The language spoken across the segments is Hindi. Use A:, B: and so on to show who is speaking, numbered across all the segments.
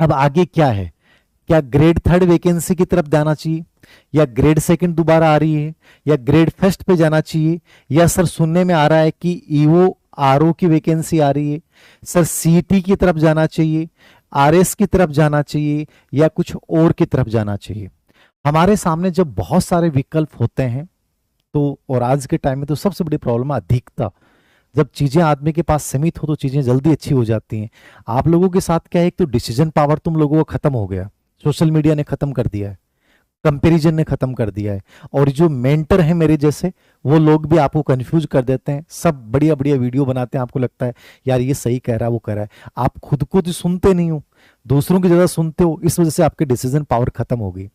A: अब आगे क्या है, क्या ग्रेड थर्ड वैकेंसी की तरफ जाना चाहिए, या ग्रेड सेकंड दोबारा आ रही है, या ग्रेड फर्स्ट पे जाना चाहिए, या सर सुनने में आ रहा है कि ईओ आरओ की वैकेंसी आ रही है, सर सीईटी की तरफ जाना चाहिए, आरएस की तरफ जाना चाहिए, या कुछ और की तरफ जाना चाहिए। हमारे सामने जब बहुत सारे विकल्प होते हैं तो, और आज के टाइम में तो सबसे बड़ी प्रॉब्लम है अधिकता। जब चीजें आदमी के पास सीमित हो तो चीजें जल्दी अच्छी हो जाती हैं। आप लोगों के साथ क्या है, एक तो डिसीजन पावर तुम लोगों का खत्म हो गया, सोशल मीडिया ने खत्म कर दिया है, कंपैरिजन ने खत्म कर दिया है, और जो मेंटर है मेरे जैसे वो लोग भी आपको कंफ्यूज कर देते हैं। सब बढ़िया बढ़िया वीडियो बनाते हैं, आपको लगता है यार ये सही कह रहा है वो कह रहा है, आप खुद को तो सुनते नहीं हो, दूसरों की ज्यादा सुनते हो, इस वजह से आपके डिसीजन पावर खत्म हो गई।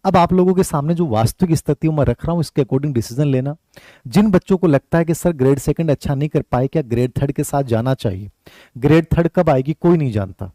A: अब आप लोगों के सामने जो वास्तविक स्थिति मैं रख रहा हूं इसके अकॉर्डिंग डिसीजन लेना। जिन बच्चों को लगता है कि सर ग्रेड सेकंड अच्छा नहीं कर पाए, क्या ग्रेड थर्ड के साथ जाना चाहिए, ग्रेड थर्ड कब आएगी कोई नहीं जानता।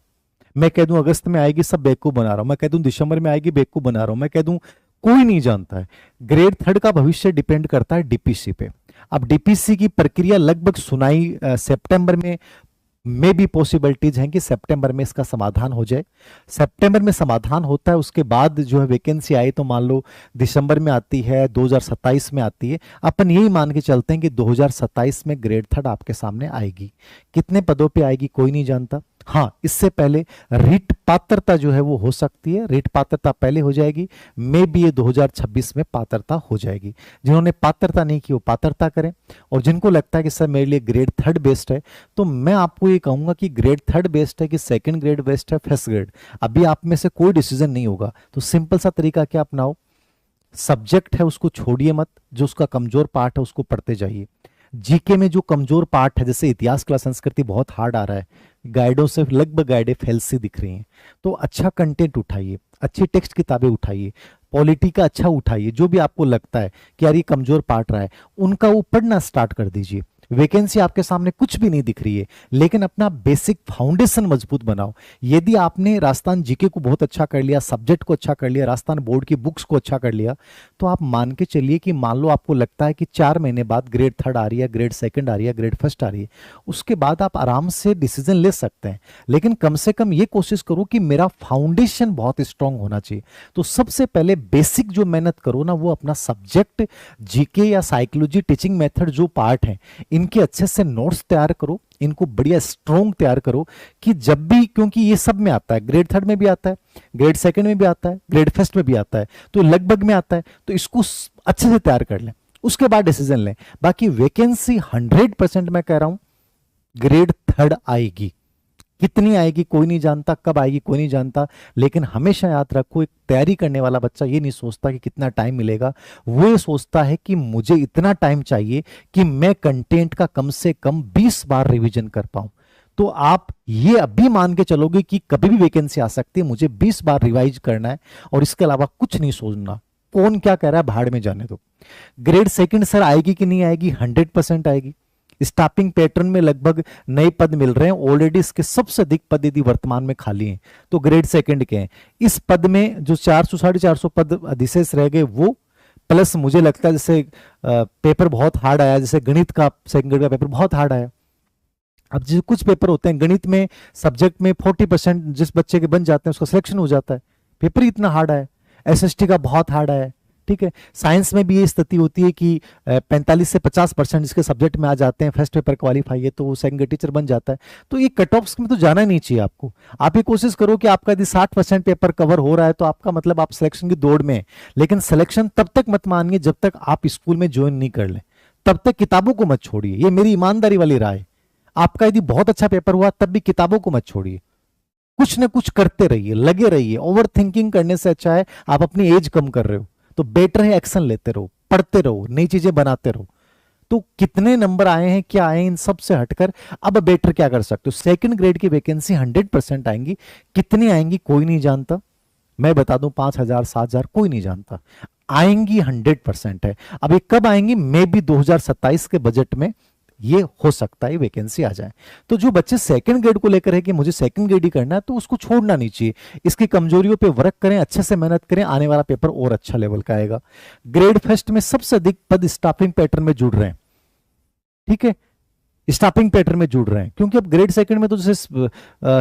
A: मैं कह दूं अगस्त में आएगी, सब बेवकूफ बना रहा हूं, मैं कह दूं दिसंबर में आएगी, बेवकूफ बना रहा हूं, मैं कह दूं कोई नहीं जानता है। ग्रेड थर्ड का भविष्य डिपेंड करता है डीपीसी पे। अब डीपीसी की प्रक्रिया लगभग सुनाई सितंबर में भी पॉसिबिलिटीज हैं कि सितंबर में इसका समाधान हो जाए। सितंबर में समाधान होता है, उसके बाद जो है वैकेंसी आई तो मान लो दिसंबर में आती है, 2027 में आती है। अपन यही मान के चलते हैं कि 2027 में ग्रेड थर्ड आपके सामने आएगी। कितने पदों पे आएगी कोई नहीं जानता। हाँ, इससे पहले रिट पात्रता जो है वो हो सकती है, रिट पात्रता पहले हो जाएगी, मे बी ये 2026 में पात्रता हो जाएगी। जिन्होंने पात्रता नहीं की वो पात्रता करें, और जिनको लगता है कि सर मेरे लिए ग्रेड थर्ड बेस्ट है, तो मैं आपको ये कहूंगा कि ग्रेड थर्ड बेस्ट है कि सेकंड ग्रेड बेस्ट है, फर्स्ट ग्रेड, अभी आप में से कोई डिसीजन नहीं होगा। तो सिंपल सा तरीका क्या अपनाओ, सब्जेक्ट है उसको छोड़िए मत, जो उसका कमजोर पार्ट है उसको पढ़ते जाइए। जीके में जो कमजोर पार्ट है, जैसे इतिहास क्लास संस्कृति बहुत हार्ड आ रहा है, गाइडों से लगभग गाइडें फेल सी दिख रही हैं, तो अच्छा कंटेंट उठाइए, अच्छी टेक्स्ट किताबें उठाइए, पॉलिटी का अच्छा उठाइए, जो भी आपको लगता है कि यार ये कमजोर पार्ट रहा है उनका वो पढ़ना स्टार्ट कर दीजिए। वैकेंसी आपके सामने कुछ भी नहीं दिख रही है, लेकिन अपना बेसिक फाउंडेशन मजबूत बनाओ। यदि आपने राजस्थान जीके को बहुत अच्छा कर लिया, सब्जेक्ट को अच्छा कर लिया, राजस्थान बोर्ड की बुक्स को अच्छा कर लिया, तो आप मान के चलिए कि मान लो आपको लगता है कि 4 महीने बाद ग्रेड थर्ड आ रही है, ग्रेड सेकंड आ रही है, ग्रेड फर्स्ट आ रही है, उसके बाद आप आराम से डिसीजन ले सकते हैं। लेकिन कम से कम ये कोशिश करो कि मेरा फाउंडेशन बहुत स्ट्रांग होना चाहिए। तो सबसे पहले बेसिक जो मेहनत करो ना, वो अपना सब्जेक्ट जीके या साइकोलॉजी टीचिंग मेथड जो पार्ट है, इनके अच्छे से नोट्स तैयार करो, इनको बढ़िया स्ट्रॉन्ग तैयार करो कि जब भी, क्योंकि ये सब में आता है, ग्रेड थर्ड में भी आता है, ग्रेड सेकंड में भी आता है, ग्रेड फर्स्ट में भी आता है, तो लगभग में आता है, तो इसको अच्छे से तैयार कर लें, उसके बाद डिसीजन लें। बाकी वैकेंसी 100% मैं कह रहा हूं ग्रेड थर्ड आएगी। कितनी आएगी कोई नहीं जानता, कब आएगी कोई नहीं जानता, लेकिन हमेशा याद रखो, एक तैयारी करने वाला बच्चा ये नहीं सोचता कि कितना टाइम मिलेगा, वो ये सोचता है कि मुझे इतना टाइम चाहिए कि मैं कंटेंट का कम से कम 20 बार रिवीजन कर पाऊं। तो आप ये अभी मान के चलोगे कि कभी भी वैकेंसी आ सकती है, मुझे 20 बार रिवाइज करना है और इसके अलावा कुछ नहीं सोचना, कौन क्या कह रहा है भाड़ में जाने दो। ग्रेड सेकंड सर आएगी कि नहीं आएगी, 100% आएगी। स्टाफिंग पैटर्न में लगभग नए पद मिल रहे हैं, ऑलरेडी इसके सबसे अधिक पद यदि वर्तमान में खाली हैं तो ग्रेड सेकंड के हैं। इस पद में जो 400 450 पद अधिशेष रह गए वो, प्लस मुझे लगता है जैसे पेपर बहुत हार्ड आया, जैसे गणित का सेकंड ग्रेड का पेपर बहुत हार्ड आया। अब जो कुछ पेपर होते हैं गणित में, सब्जेक्ट में 40% जिस बच्चे के बन जाते हैं उसका सिलेक्शन हो जाता है, पेपर ही इतना हार्ड आया। एसएसटी का बहुत हार्ड आया, ठीक है। साइंस में भी ये स्थिति होती है कि 45 से 50% जिसके सब्जेक्ट में आ जाते हैं, फर्स्ट पेपर क्वालिफाई है तो वो सेकंड ग्रेड टीचर बन जाता है। तो ये कट ऑफ्स में तो जाना नहीं चाहिए आपको। आप ये कोशिश करो कि आपका यदि 60% पेपर कवर हो रहा है तो आपका मतलब आप सिलेक्शन की दौड़ में है, लेकिन सिलेक्शन तब तक मत मानिए जब तक आप स्कूल में ज्वाइन नहीं कर लें, तब तक किताबों को मत छोड़िए। ये मेरी ईमानदारी वाली राय। आपका यदि बहुत अच्छा पेपर हुआ तब भी किताबों को मत छोड़िए, कुछ ना कुछ करते रहिए, लगे रहिए। ओवर थिंकिंग करने से अच्छा है आप अपनी एज कम कर रहे हो तो बेटर है एक्शन लेते रहो, पढ़ते रहो, नई चीजें बनाते रहो। तो कितने नंबर आए हैं क्या आए हैं इन सब से हटकर अब बेटर क्या कर सकते हो। सेकंड ग्रेड की वैकेंसी 100% आएंगी, कितनी आएंगी कोई नहीं जानता, मैं बता दूं 5,000 7,000 कोई नहीं जानता, आएंगी 100% है। अब ये कब आएंगी, मे बी 2027 के बजट में ये हो सकता है वैकेंसी आ जाए। तो जो बच्चे सेकंड ग्रेड को लेकर है कि मुझे सेकंड ग्रेड ही करना है, तो उसको छोड़ना नहीं चाहिए, इसकी कमजोरियों पे वर्क करें, अच्छे से मेहनत करें, आने वाला पेपर और अच्छा लेवल का आएगा। ग्रेड फर्स्ट में सबसे अधिक पद स्टाफिंग पैटर्न में जुड़ रहे हैं, ठीक है। स्टाफिंग पैटर्न में जुड़ रहे हैं, क्योंकि अब ग्रेड सेकंड में तो जैसे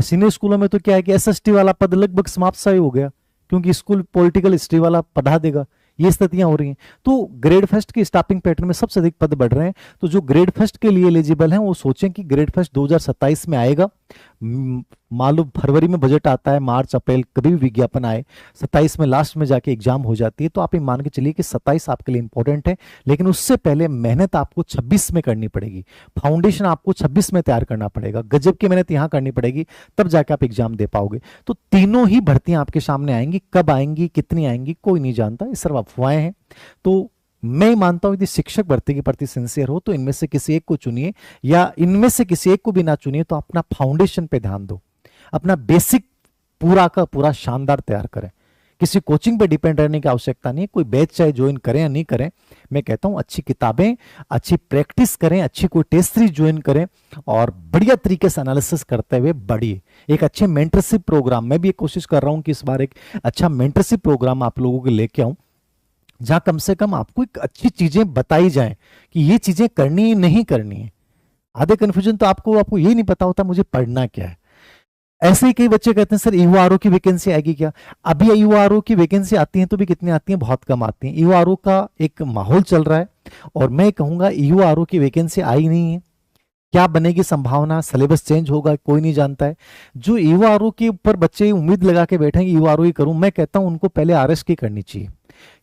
A: सीनियर स्कूलों में तो क्या है कि एसएसटी वाला पद लगभग समाप्त सा ही हो गया, क्योंकि स्कूल पॉलिटिकल हिस्ट्री वाला पढ़ा देगा, ये स्थितियां हो रही हैं। तो ग्रेड फर्स्ट के स्टाफिंग पैटर्न में सबसे अधिक पद बढ़ रहे हैं। तो जो ग्रेड फर्स्ट के लिए एलिजिबल हैं वो सोचें कि ग्रेड फर्स्ट 2027 में आएगा। मालूम फरवरी में बजट आता है, मार्च अप्रैल कभी भी विज्ञापन आए, 27 में लास्ट में जाके एग्जाम हो जाती है। तो आप ये मान के चलिए कि 27 आपके लिए इंपॉर्टेंट है, लेकिन उससे पहले मेहनत आपको 26 में करनी पड़ेगी, फाउंडेशन आपको 26 में तैयार करना पड़ेगा, गजब की मेहनत यहां करनी पड़ेगी, तब जाके आप एग्जाम दे पाओगे। तो तीनों ही भर्तियां आपके सामने आएंगी, कब आएंगी कितनी आएंगी कोई नहीं जानता, ये सिर्फ अफवाहें हैं। तो मैं मानता हूं यदि शिक्षक भर्ती के प्रति सिंसियर हो तो इनमें से किसी एक को चुनिए, या इनमें से किसी एक को भी ना चुनिए तो अपना फाउंडेशन पे ध्यान दो, अपना बेसिक पूरा का पूरा शानदार तैयार करें। किसी कोचिंग पे डिपेंड रहने की आवश्यकता नहीं, कोई बैच चाहे ज्वाइन करें या नहीं करें, मैं कहता हूं अच्छी किताबें, अच्छी प्रैक्टिस करें, अच्छी कोई टेस्ट सीरीज ज्वाइन करें और बढ़िया तरीके से एनालिसिस करते हुए बढ़िए। एक अच्छे मेंटरशिप प्रोग्राम, मैं भी एक कोशिश कर रहा हूं कि इस बार एक अच्छा मेंटरशिप प्रोग्राम आप लोगों के लेके आऊं, जहां कम से कम आपको एक अच्छी चीजें बताई जाएं कि ये चीजें करनी है नहीं करनी है। आधे कंफ्यूजन तो आपको ये नहीं पता होता मुझे पढ़ना क्या है। ऐसे ही कई बच्चे कहते हैं सर ईओआरओ की वैकेंसी आएगी क्या? अभी ईओआरओ की वैकेंसी आती है तो भी कितनी आती है, बहुत कम आती है। ईओआरओ का एक माहौल चल रहा है और मैं कहूंगा ईओआरओ की वैकेंसी आई नहीं है, क्या बनेगी संभावना, सिलेबस चेंज होगा कोई नहीं जानता है। जो ईओआरओ के ऊपर बच्चे उम्मीद लगा के बैठे हैं ईओआरओ ही करूं, मैं कहता हूं उनको पहले आरएस की करनी चाहिए।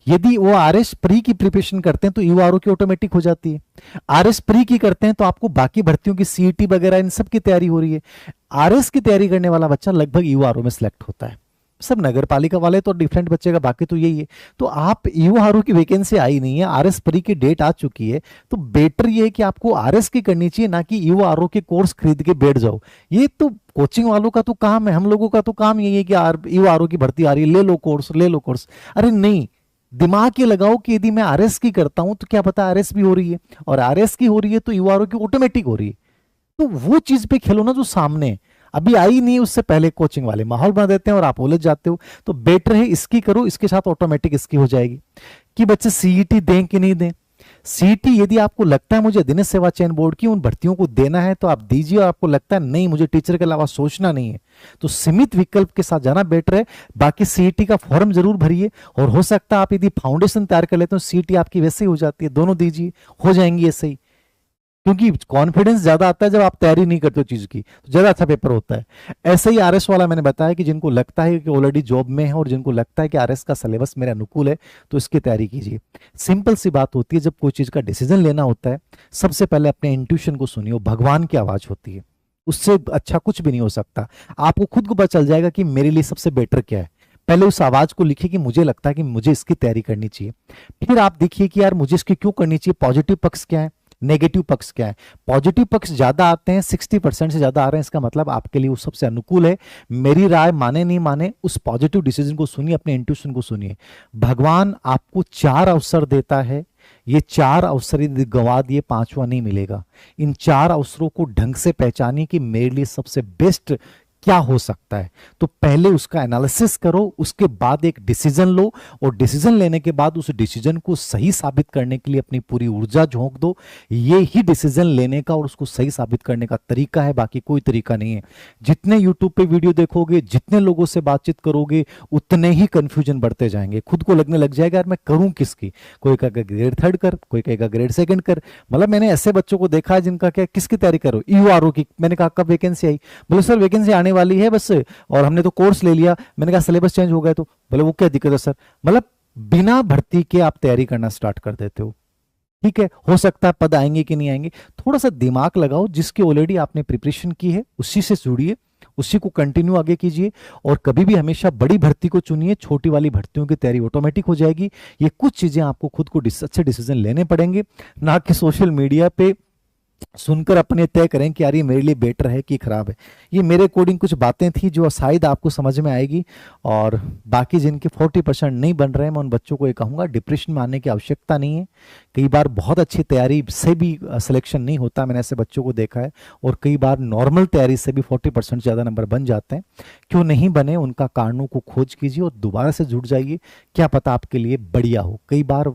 A: यदि वो आरएस प्री की प्रिपरेशन करते हैं तो ईओआरओ की ऑटोमेटिक हो जाती है। आरएस प्री की करते हैं तो आपको बाकी भर्तियों की सीईटी वगैरह इन सब की तैयारी हो रही है। आरएस की तैयारी करने वाला बच्चा लगभग ईओआरओ में सिलेक्ट होता है। सब नगर पालिका वाले तो डिफरेंट बच्चे का, बाकी तो यही है। तो आप ईओआरओ की वैकेंसी आई नहीं है, आरएस प्री की डेट आ चुकी है, तो बेटर ये है कि आपको आरएस की करनी चाहिए, ना कि ईओआरओ के कोर्स खरीद के बैठ जाओ। ये तो कोचिंग वालों का तो काम है, हम लोगों का तो काम यही है कि ईओआरओ की भर्ती आ रही है, ले लो कोर्स ले लो कोर्स। अरे नहीं, दिमाग ये लगाओ कि यदि मैं आरएस की करता हूं तो क्या पता आरएस भी हो रही है, और आरएस की हो रही है तो ईओआरओ की ऑटोमेटिक हो रही है। तो वो चीज पे खेलो ना जो सामने अभी आई नहीं, उससे पहले कोचिंग वाले माहौल बना देते हैं और आप उलझ जाते हो। तो बेटर है इसकी करो, इसके साथ ऑटोमेटिक इसकी हो जाएगी। कि बच्चे सीईटी दें कि नहीं दें, सीईटी यदि आपको लगता है मुझे अधिनियम सेवा चयन बोर्ड की उन भर्तियों को देना है तो आप दीजिए, और आपको लगता है नहीं मुझे टीचर के अलावा सोचना नहीं है तो सीमित विकल्प के साथ जाना बेटर है। बाकी सीईटी का फॉर्म जरूर भरिए, और हो सकता है आप यदि फाउंडेशन तैयार कर लेते हो सीईटी आपकी वैसे ही हो जाती है, दोनों दीजिए, हो जाएंगी ऐसे ही। क्योंकि कॉन्फिडेंस ज्यादा आता है जब आप तैयारी नहीं करते हो चीज की, तो ज्यादा अच्छा पेपर होता है। ऐसे ही आरएस वाला मैंने बताया कि जिनको लगता है कि ऑलरेडी जॉब में है और जिनको लगता है कि आरएस का सिलेबस मेरे अनुकूल है तो इसकी तैयारी कीजिए। सिंपल सी बात होती है, जब कोई चीज का डिसीजन लेना होता है सबसे पहले अपने इंट्यूशन को सुनिए, भगवान की आवाज होती है, उससे अच्छा कुछ भी नहीं हो सकता। आपको खुद को पता चल जाएगा कि मेरे लिए सबसे बेटर क्या है। पहले उस आवाज को लिखिए कि मुझे लगता है कि मुझे इसकी तैयारी करनी चाहिए, फिर आप देखिए कि यार मुझे इसकी क्यों करनी चाहिए, पॉजिटिव पक्ष क्या है, नेगेटिव पक्ष क्या है। पॉजिटिव पक्ष ज्यादा आते हैं, 60% से ज्यादा आ रहे हैं, इसका मतलब आपके लिए वो सबसे अनुकूल है। मेरी राय माने नहीं माने, उस पॉजिटिव डिसीजन को सुनिए, अपने इंट्यूशन को सुनिए। भगवान आपको 4 अवसर देता है, ये 4 अवसर यदि गंवा दिए 5वां नहीं मिलेगा। इन 4 अवसरों को ढंग से पहचानिए कि मेरे लिए सबसे बेस्ट क्या हो सकता है। तो पहले उसका एनालिसिस करो, उसके बाद एक डिसीजन लो, और डिसीजन लेने के बाद उस डिसीजन को सही साबित करने के लिए अपनी पूरी ऊर्जा झोंक दो। ये ही डिसीजन लेने का और उसको सही साबित करने का तरीका है, बाकी कोई तरीका नहीं है। जितने यूट्यूब पे वीडियो देखोगे, जितने लोगों से बातचीत करोगे, उतने ही कंफ्यूजन बढ़ते जाएंगे। खुद को लगने लग जाएगा यार मैं करूं किसकी, कोई कहेगा ग्रेड 3 कर, कोई कहेगा ग्रेड 2 कर। मतलब मैंने ऐसे बच्चों को देखा है जिनका क्या किसकी तैयारी करो, ईओआरओ की। मैंने कहा कब वैकेंसी आई, बोले सर वैकेंसी आने वाली है बस, और हमने तो कोर्स ले लिया। मैंने कहा सिलेबस चेंज हो गया, तो बोले वो क्या दिक्कत है सर। मतलब बिना भर्ती के आप तैयारी करना स्टार्ट कर देते हो। ठीक है, हो सकता है पद आएंगे कि नहीं आएंगे, थोड़ा सा दिमाग लगाओ, जिसकी ऑलरेडी आपने प्रिपरेशन की है उसी से जुड़िए, उसी को कंटिन्यू आगे कीजिए, और कभी भी हमेशा बड़ी भर्ती को चुनिए, छोटी वाली भर्तियों की तैयारी ऑटोमेटिक हो जाएगी। ये कुछ चीजें आपको खुद को अच्छे डिसीजन लेने पड़ेंगे, ना कि सोशल मीडिया पे सुनकर अपने तय करें कि यार ये मेरे लिए बेटर है कि खराब है। ये मेरे अकॉर्डिंग कुछ बातें थी जो शायद आपको समझ में आएगी, और बाकी जिनके 40% नहीं बन रहे हैं मैं उन बच्चों को ये कहूँगा डिप्रेशन में आने की आवश्यकता नहीं है। कई बार बहुत अच्छी तैयारी से भी सिलेक्शन नहीं होता, मैंने ऐसे बच्चों को देखा है, और कई बार नॉर्मल तैयारी से भी 40% ज़्यादा नंबर बन जाते हैं। क्यों नहीं बने, उनका कारणों को खोज कीजिए और दोबारा से जुड़ जाइए, क्या पता आपके लिए बढ़िया हो। कई बार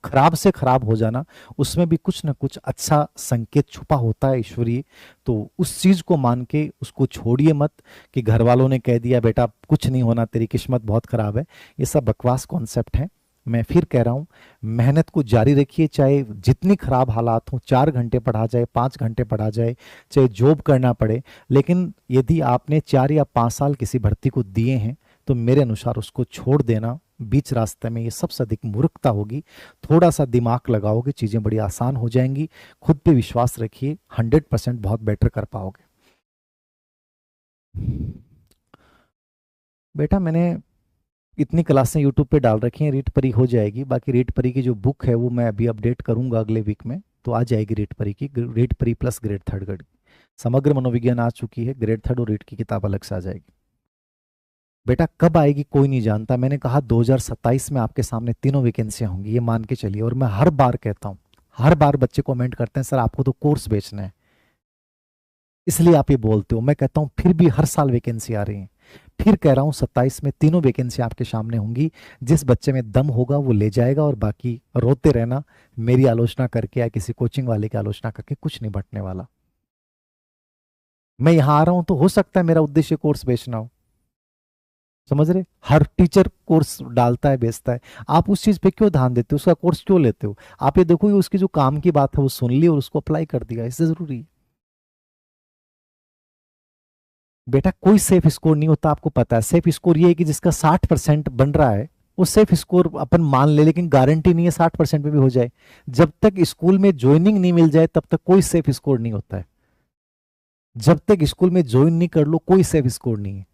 A: खराब से खराब हो जाना, उसमें भी कुछ ना कुछ अच्छा संकेत छुपा होता है ईश्वरीय। तो उस चीज को मान के उसको छोड़िए मत कि घर वालों ने कह दिया बेटा कुछ नहीं होना, तेरी किस्मत बहुत खराब है। ये सब बकवास कॉन्सेप्ट है। मैं फिर कह रहा हूँ, मेहनत को जारी रखिए, चाहे जितनी खराब हालात हो, 4 घंटे पढ़ा जाए, 5 घंटे पढ़ा जाए, चाहे जॉब करना पड़े, लेकिन यदि आपने 4 या 5 साल किसी भर्ती को दिए हैं तो मेरे अनुसार उसको छोड़ देना बीच रास्ते में ये सबसे अधिक मूर्खता होगी। थोड़ा सा दिमाग लगाओगे, चीजें बड़ी आसान हो जाएंगी। खुद पे विश्वास रखिए, 100% बहुत बेटर कर पाओगे। बेटा मैंने इतनी क्लासें यूट्यूब पे डाल रखी हैं, रीट परी हो जाएगी। बाकी रीट परी की जो बुक है वो मैं अभी अपडेट करूंगा अगले वीक में, तो आ जाएगी रीट परी की, रीट परी प्लस ग्रेड थर्ड गढ़। समग्र मनोविज्ञान आ चुकी है, ग्रेड थर्ड और रीट की किताब अलग से आ जाएगी। बेटा कब आएगी कोई नहीं जानता, मैंने कहा 2027 में आपके सामने तीनों वैकेंसियां होंगी, ये मान के चलिए। और मैं हर बार कहता हूँ, हर बार बच्चे कमेंट करते हैं सर आपको तो कोर्स बेचना है इसलिए आप ये बोलते हो। मैं कहता हूँ फिर भी हर साल वैकेंसी आ रही है। फिर कह रहा हूँ 27 में तीनों वैकेंसी आपके सामने होंगी। जिस बच्चे में दम होगा वो ले जाएगा, और बाकी रोते रहना। मेरी आलोचना करके या किसी कोचिंग वाले की आलोचना करके कुछ नहीं बटने वाला। मैं यहां आ रहा हूं तो हो सकता है मेरा उद्देश्य कोर्स बेचना हो, समझ रहे। हर टीचर कोर्स डालता है, बेचता है। आप उस चीज पे क्यों ध्यान देते हो, उसका कोर्स क्यों लेते हो? आप ये देखो कि उसकी जो काम की बात है वो सुन ली और उसको अप्लाई कर दिया, इससे जरूरी है। बेटा कोई सेफ स्कोर नहीं होता, आपको पता है। सेफ स्कोर ये है कि जिसका 60% बन रहा है वो सेफ स्कोर अपन मान ले, लेकिन गारंटी नहीं है 60% में भी हो जाए। जब तक स्कूल में ज्वाइनिंग नहीं मिल जाए तब तक कोई सेफ स्कोर नहीं होता है। जब तक स्कूल में ज्वाइन नहीं कर लो कोई सेफ स्कोर नहीं है।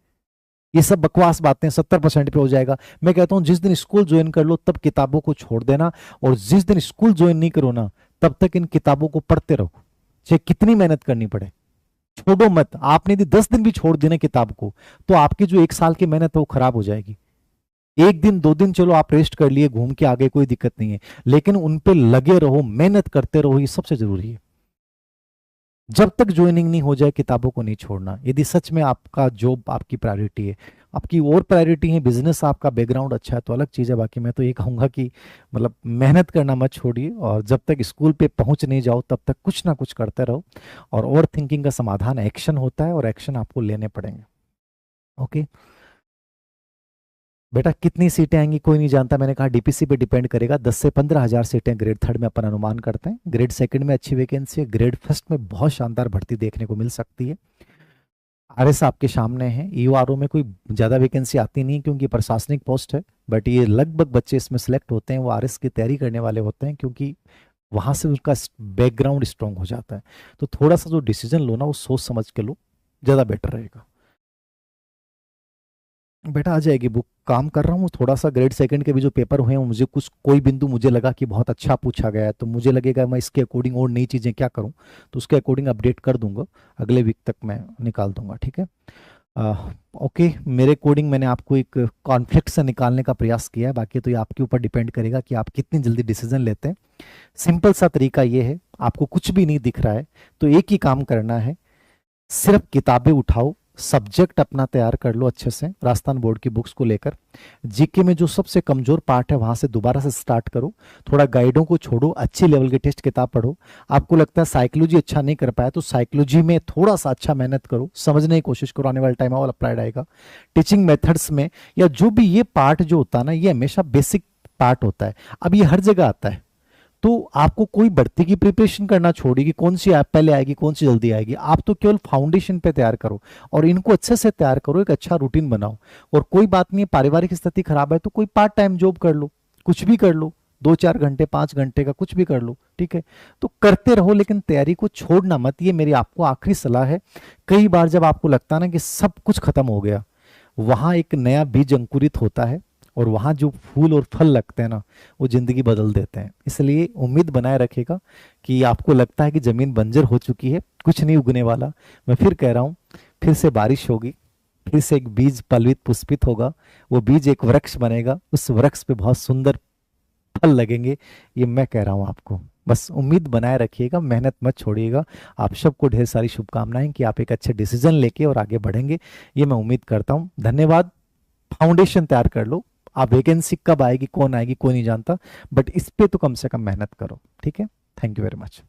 A: ये सब बकवास बातें, 70% पे हो जाएगा। मैं कहता हूं जिस दिन स्कूल ज्वाइन कर लो तब किताबों को छोड़ देना, और जिस दिन स्कूल ज्वाइन नहीं करो ना तब तक इन किताबों को पढ़ते रहो, चाहे कितनी मेहनत करनी पड़े। छोड़ो मत। आपने यदि 10 दिन भी छोड़ दी ना किताब को तो आपकी जो 1 साल की मेहनत है वो खराब हो जाएगी। 1 दिन 2 दिन चलो आप रेस्ट कर लिए, घूम के आ गए, कोई दिक्कत नहीं है, लेकिन उन पे लगे रहो, मेहनत करते रहो, ये सबसे जरूरी है। जब तक ज्वाइनिंग नहीं हो जाए किताबों को नहीं छोड़ना। यदि सच में आपका जॉब आपकी प्रायोरिटी है, आपकी और प्रायोरिटी है बिजनेस, आपका बैकग्राउंड अच्छा है तो अलग चीज़ है। बाकी मैं तो ये कहूंगा कि मतलब मेहनत करना मत छोड़िए, और जब तक स्कूल पे पहुंच नहीं जाओ तब तक कुछ ना कुछ करते रहो। और ओवर थिंकिंग का समाधान एक्शन होता है, और एक्शन आपको लेने पड़ेंगे। ओके बेटा कितनी सीटें आएंगी कोई नहीं जानता, मैंने कहा डीपीसी पे डिपेंड करेगा। 10 से 15 हज़ार सीटें ग्रेड थर्ड में अपन अनुमान करते हैं। ग्रेड सेकंड में अच्छी वैकेंसी है, ग्रेड फर्स्ट में बहुत शानदार भर्ती देखने को मिल सकती है। आरएस आपके सामने है। ईओआरओ में कोई ज़्यादा वैकेंसी आती नहीं क्योंकि प्रशासनिक पोस्ट है, बट ये लगभग बच्चे इसमें सेलेक्ट होते हैं वो आरएस की तैयारी करने वाले होते हैं, क्योंकि वहां से उनका बैकग्राउंड स्ट्रांग हो जाता है। तो थोड़ा सा जो डिसीजन लो ना वो सोच समझ के लो, ज़्यादा बेटर रहेगा। बेटा आ जाएगी बुक, काम कर रहा हूँ थोड़ा सा। ग्रेड सेकंड के भी जो पेपर हुए हैं मुझे कुछ कोई बिंदु मुझे लगा कि बहुत अच्छा पूछा गया है, तो मुझे लगेगा मैं इसके अकॉर्डिंग और नई चीज़ें क्या करूँ, तो उसके अकॉर्डिंग अपडेट कर दूंगा। अगले वीक तक मैं निकाल दूंगा, ठीक है। आ, ओके मेरे अकॉर्डिंग मैंने आपको एक कॉन्फ्लिक्ट से निकालने का प्रयास किया है। बाकी तो ये आपके ऊपर डिपेंड करेगा कि आप कितनी जल्दी डिसीजन लेते हैं। सिंपल सा तरीका ये है, आपको कुछ भी नहीं दिख रहा है तो एक ही काम करना है, सिर्फ किताबें उठाओ, सब्जेक्ट अपना तैयार कर लो अच्छे से राजस्थान बोर्ड की बुक्स को लेकर। जीके में जो सबसे कमजोर पार्ट है वहां से दोबारा से स्टार्ट करो। थोड़ा गाइडों को छोड़ो, अच्छी लेवल की टेस्ट किताब पढ़ो। आपको लगता है साइकोलॉजी अच्छा नहीं कर पाया तो साइकोलॉजी में थोड़ा सा अच्छा मेहनत करो, समझने की कोशिश करो, आने वाले टाइम में अप्लाइड आएगा। टीचिंग मेथड्स में या जो भी ये पार्ट जो होता है ना, ये हमेशा बेसिक पार्ट होता है। अब ये हर जगह आता है, तो आपको कोई बढ़ती की प्रिपरेशन करना छोड़िए कि कौन सी ऐप पहले आएगी कौन सी जल्दी आएगी। आप तो केवल फाउंडेशन पे तैयार करो और इनको अच्छे से तैयार करो, एक अच्छा रूटीन बनाओ। और कोई बात नहीं, पारिवारिक स्थिति खराब है तो कोई पार्ट टाइम जॉब कर लो, कुछ भी कर लो, 2-4 घंटे 5 घंटे का कुछ भी कर लो, ठीक है। तो करते रहो लेकिन तैयारी को छोड़ना मत, ये मेरी आपको आखिरी सलाह है। कई बार जब आपको लगता है ना कि सब कुछ खत्म हो गया, वहां एक नया बीज अंकुरित होता है, और वहां जो फूल और फल लगते हैं ना वो जिंदगी बदल देते हैं। इसलिए उम्मीद बनाए रखेगा कि आपको लगता है कि जमीन बंजर हो चुकी है, कुछ नहीं उगने वाला। मैं फिर कह रहा हूं, फिर से बारिश होगी, फिर से एक बीज पलवित पुष्पित होगा, वो बीज एक वृक्ष बनेगा, उस वृक्ष पे बहुत सुंदर फल लगेंगे। ये मैं कह रहा हूं आपको। बस उम्मीद बनाए रखिएगा, मेहनत मत छोड़िएगा। आप सबको ढेर सारी शुभकामनाएं कि आप एक अच्छे डिसीजन लेके और आगे बढ़ेंगे, ये मैं उम्मीद करता हूं। धन्यवाद। फाउंडेशन तैयार कर लो, आप वैकेंसी कब आएगी, कौन आएगी, कोई नहीं जानता, बट इस पे तो कम से कम मेहनत करो। ठीक है, थैंक यू वेरी मच।